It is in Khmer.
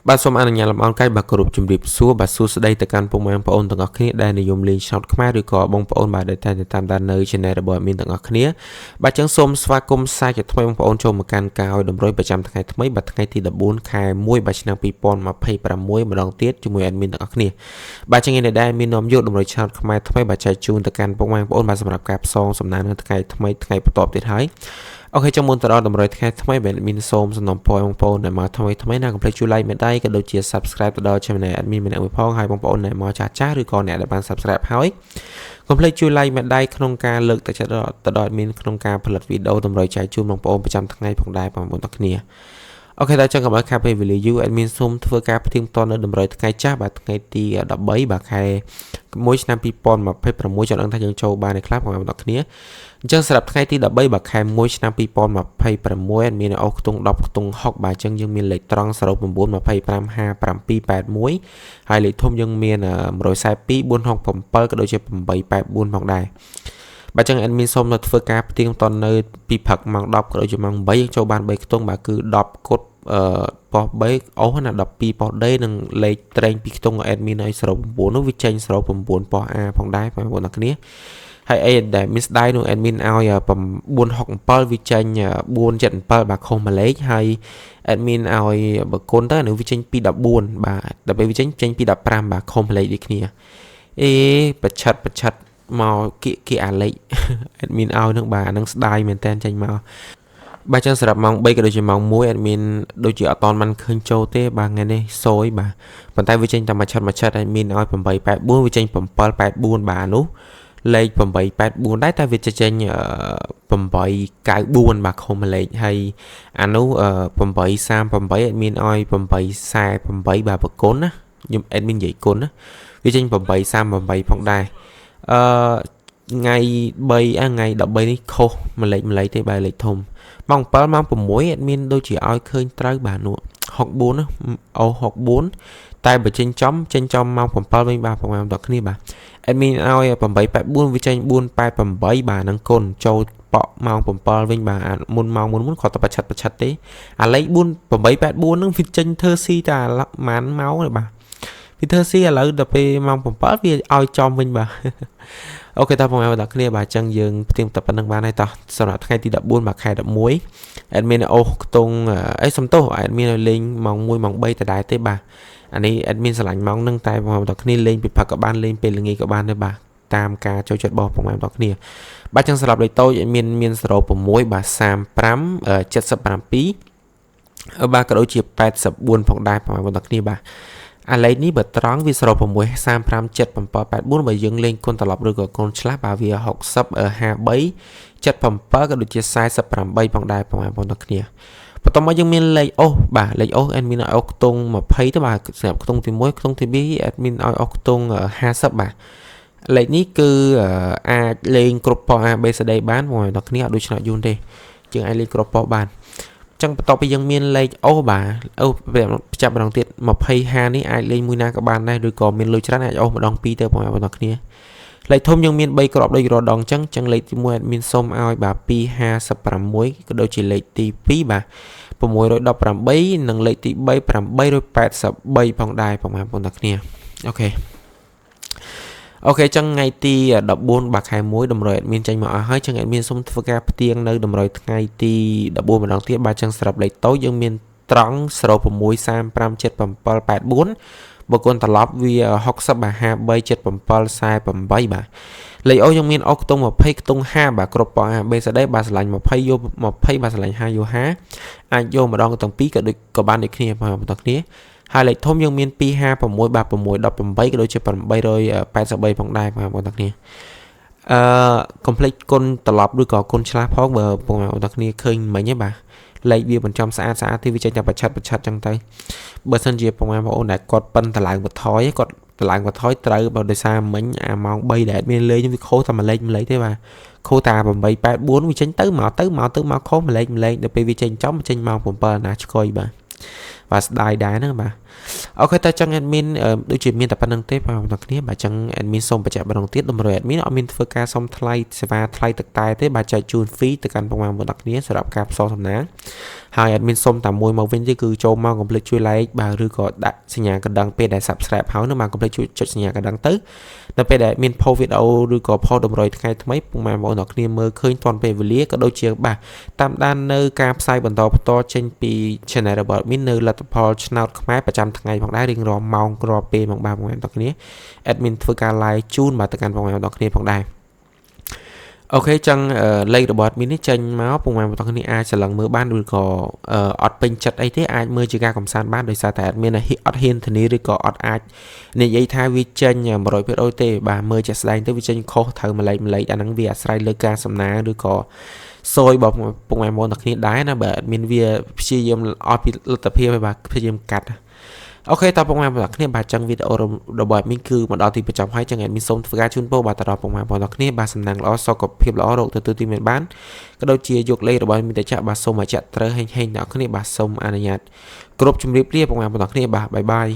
បាទសូមអនុញ្ញាតលំអរកាយបាទគោរពជំរាបសួរបាទសួស្តីទៅកាន់ពុកម៉ែបងប្អូនទាំងអស់គ្នាដែលនិយមលេងឆ្នោតខ្មែរឬក៏បងប្អូនបាទដែលតែតាមដាននៅ Channel របស់admin ទាំងអស់គ្នាបាទចឹងសូមស្វាគមន៍សាជាថ្មីបងប្អូនចូលមកកាន់ការឲ្យតម្រុយប្រចាំថ្ងៃថ្មីបាទថ្ងៃទី14ខែ1បាទឆ្នាំ2026ម្ដងទៀតជាមួយ admin ទាំងអស់គ្នាបាទចឹងនេះដែរមាននាំយកតម្រុយឆ្នោតខ្មែរថ្មីបាទចែកជូនទៅកាន់ពុកម៉ែបងប្អូនបាទសម្រាប់ការផ្សងសំណាងនៅថ្ងៃថ្មីថ្ងៃបន្ទាប់ទៀតហើយអូខេចាំមុនទៅដល់តម្រុយថ្ងៃថ្មីបាទមានសូមសំណូមពរបងប្អូនដែលមកថ្មីណាកុំភ្លេចជួយ like មេដៃក៏ដូចជា subscribe ទៅដល់ channel admin ម្នាក់មួយផងហើយបងប្អូនដែលមកចាស់ឬក៏អ្នកដែលបាន subscribe ហើយកុំភ្លេចជួយ like មេដៃក្នុងការលើកទឹកចិត្តទៅដល់ admin ក្នុងការផលិតវីដេអូតម្រុយចែកជូនបងប្អូនប្រចាំថ្ងៃផងដែរបងប្អូនទាំងគ្នាអូខេតើចឹងកុំឲ្យខាតពេលវេលាយូរ admin សូមធ្វើការផ្ទៀងផ្ទាត់នៅតម្រុយថ្ងៃចាស់បាទថ្ងៃទី13បាទខែ1ឆ្នាំ2026ចង់ដឹងថាយើងចូលបានឯខ្លះបងប្អូនទាំងគ្នាអញ្ចឹងសម្រាប់ថ្ងៃទី13បាទខែ1ឆ្នាំ2026មានអូសខ្ទង់10ខ្ទង់6បាទអញ្ចឹងយើងមានលេខត្រង់សរុប9 25 57 81ហើយលេខធំយើងមាន142 467ក៏ដូចជា884ផងដែរបាទចឹង admin សូមទៅធ្វើការផ្ទៀងផ្ទាត់នៅពីព្រឹកម៉ោង10ក៏ដូចជាម៉ោង8ចូលបាន3ខ្ទង់បាទគឺ10គុតប៉ុស3អូសណា12ប៉ុស D និងលេខត្រែង2ខ្ទង់ admin ឲ្យសរុប9នោះវាចេញសរុប9ប៉ុស A ផងដែរបងប្អូនទាំងគ្នាហើយអីដែលមានស្ដាយនោះ admin ឲ្យ467វាចេញ477បាទខុសមួយលេខហើយ admin ឲ្យបើគុណទៅនោះវាចេញ214បាទដល់ពេលវាចេញ215បាទខុសមួយលេខដូចគ្នាអេប្រឆិតមកគៀអាលេខ admin ឲ្យនឹងបាទនឹងស្ដាយមែនតើចេញមកបាទចឹងសម្រាប់ម៉ោង3ក៏ដូចជាម៉ោង1 admin ដូចជាអត់តមិនឃើញចូលទេបាទថ្ងៃនេះសយបាទប៉ុន្តែវាចេញតែមួយឆិត admin ឲ្យ884វាចេញ784បាទនោះលេខ884ដែរតែវាចេញ894បាទខុសមួយលេខហើយអានោះ838 admin ឲ្យ848បាទប្រគុណណាខ្ញុំ admin និយាយគុណណាវាចេញ838ផងដែរថ្ងៃ3ថ្ងៃ13នេះខុសមួយលេខទេបាទលេខធំម៉ោង7ម៉ោង6 admin ដូចជាឲ្យឃើញត្រូវបាទនោះ64ណាអូ64តែបើចេញចំម៉ោង7វិញបាទបងប្អូនទាំងគ្នាបាទ admin ឲ្យ884វាចេញ488បាទនឹងគុណចូលប៉ក់ម៉ោង7វិញបាទមុនម៉ោងមុនគាត់តែប្រឆិតទេអាលេខ884ហ្នឹងវាចេញធ្វើស៊ីតែម៉ានម៉ោងទេបាទវាធ្វើស៊ីឥឡូវដល់ពេលម៉ោង7វាឲ្យចំវិញបាទអូខេតើបងប្អូនទាំងគ្នាបាទអញ្ចឹងយើងផ្ទៀងតែប៉ុណ្្នឹងបានហើយតោះសម្រាប់ថ្ងៃទី14បាទខែ11 admin អូសខ្ទង់អីសំទោស admin ឲ្យលេងម៉ោង1ម៉ោង3ដដែលទេបាទអានេះ admin ឆ្លាញ់ម៉ោងហ្នឹងតែបងប្អូនទាំងគ្នាលេងពេលព្រឹកក៏បានលេងពេលល្ងាចក៏បានដែរបាទតាមការចូលចិត្តរបស់បងប្អូនទាំងគ្នាបាទអញ្ចឹងសម្រាប់លេខតូចមាន06បាទ35 77បាទក៏ដូចជា84ផងដែរបងប្អូនទាំងគ្នាបាទអាលេខនេះបើត្រង់វាសរុប6 35 77 84បើយើងលេងគុណត្រឡប់ឬក៏គុណឆ្លាស់បាទវា60 53 77ក៏ដូចជា48ផងដែរបងប្អូនទាំងគ្នាបន្ទាប់មកយើងមានលេខអូសបាទលេខអូស admin ឲ្យអូសខ្ទង់20ទៅបាទសម្រាប់ខ្ទង់ទី1ខ្ទង់ទី2 admin ឲ្យអូសខ្ទង់50បាទលេខនេះគឺអាចលេងគ្រប់ប៉ុស A B C D បានបងប្អូនទាំងគ្នាអត់ដូចឆ្នោតយូនទេយើងអាចលេងគ្រប់ប៉ុសបានចឹងបន្ទាប់ពីយើងមានលេខអូសបាទអូសចាប់ម្ដងទៀត20នេះអាចលេងមួយណាក៏បានដែរឬក៏មានលុយច្រើនអាចអូសម្ដង2ទៅបងប្អូនទាំងគ្នាលេខធំយើងមាន3គ្រាប់ដូចរដងចឹងលេខទី1 admin សុំឲ្យបាទ256ក៏ដូចជាលេខទី2បាទ618និងលេខទី3 883ផងដែរបងប្អូនទាំងគ្នាអូខេចឹងថ្ងៃទី14បាទខែ1តម្រុយ admin ចេញមកអស់ហើយចឹង admin សូមធ្វើការផ្ទៀងនៅតម្រុយថ្ងៃទី14ម្ដងទៀតបាទចឹងសម្រាប់លេខតូចយើងមានត្រង់06 35 77 84បើគុណត្រឡប់វា60បាទ53 77 48បាទលេខអូយើងមានអូខ្ទង់20ខ្ទង់50បាទគ្រប់ប៉ុស A B C D បាទឆ្លាញ់20យក20បាទឆ្លាញ់50យក50អាចយកម្ដងទាំងពីរក៏បានដូចគ្នាបងប្អូនទាំងគ្នាហើយលេខធំយើងមាន256បាទ618ក៏ដូចជា883ផងដែរបងប្អូនទាំងគ្នាកុំភ្លេចគុណត្រឡប់ឬក៏គុណឆ្លាស់ផងបើបងប្អូនទាំងគ្នាឃើញមិញទេបាទលេខវាបញ្ចំស្អាតទេវាចេញតែប្រឆិតចឹងទៅបើសិនជាបងប្អូនដែលគាត់ប៉ិនតម្លើងបន្ថយគាត់តម្លើងបន្ថយត្រូវបើដោយសារមិញអាម៉ោង3ដែលមានលេខវាខុសតែមួយលេខទេបាទខុសតែ884វាចេញទៅមកខុសមួយលេខដល់ពេលវាចេញចំចេញម៉ោង7ណាឆ្កុយបាទស្ដាយដែរហ្នឹងបាទ អូខេតើចឹង admin ដូចជាមានតែប៉ុណ្្នឹងទេបងប្អូនគ្នាបាទចឹង admin សូមបញ្ជាក់ម្ដងទៀតតម្រូវ admin អត់មានធ្វើការសុំថ្លៃសេវាថ្លៃទឹកតែទេបាទចែកជូន free ទៅកាន់បងប្អូនគ្នាសម្រាប់ការផ្សងសំណាងហើយ admin សុំតែមួយមកវិញទេគឺចូលមកកុំភ្លេចជួយ like បាទឬក៏ដាក់សញ្ញាកណ្ដឹងពេលដែល subscribe ហើយនោះមកកុំភ្លេចជួយចុចសញ្ញាកណ្ដឹងទៅដល់ពេលដែលមាន post video ឬក៏ post តម្រុយថ្ងៃថ្មីពុកម៉ែបងប្អូនគ្នាមើលឃើញទាន់ពេលវេលាក៏ដូចជាបាទតាមដាននៅការផ្សាយបន្តផ្ទាល់ចេញពី channel របស់ admin នៅលទ្ធផលឆ្នោតខ្មែរប្រចាំថ្ងៃផងដែររៀងរាល់ម៉ោងរាល់ពេលមកបាទបងប្អូនគ្នា admin ធ្វើការ live ជូនបាទទៅកាន់បងប្អូនគ្នាផងដែរអូខេចឹងលេខរបស់ admin នេះចេញមកពុកម៉ែបងប្អូនគ្នាអាចឆ្លងមើលបានឬក៏អត់ពេញចិត្តអីទេអាចមើលជាការកំសាន្តបានដោយសារតែ admin អត់ហ៊ានធានាឬក៏អត់អាចនិយាយថាវាចេញ 100% ទេបាទមើលជាក់ស្ដែងទៅវាចេញខុសត្រូវម្លេចអាហ្នឹងវាអាស្រ័យលើការសំណាងឬក៏សយរបស់ពុកម៉ែបងប្អូនគ្នាដែរណាបាទ admin វាព្យាយាមអត់ពីលទ្ធភាពហើយបាទព្យាយាមកាត់អូខេតើពុកម៉ែបងប្អូនគ្នាបាទចឹងវីដេអូរបស់ admin គឺមកដល់ទីបញ្ចប់ហើយចឹង admin សូមធ្វើការជូនពរបាទទៅដល់ពុកម៉ែបងប្អូនគ្នាបាទសំណាងល្អសុខភាពល្អរកទទួលទីមានបានក៏ដូចជាយកលេខរបស់ admin ទៅចាក់បាទសូមឲ្យចាក់ត្រូវហេងៗដល់គ្នាបាទសូមអនុញ្ញាតគ្រប់ជម្រាបលាពុកម៉ែបងប្អូនគ្នាបាទបាយបាយ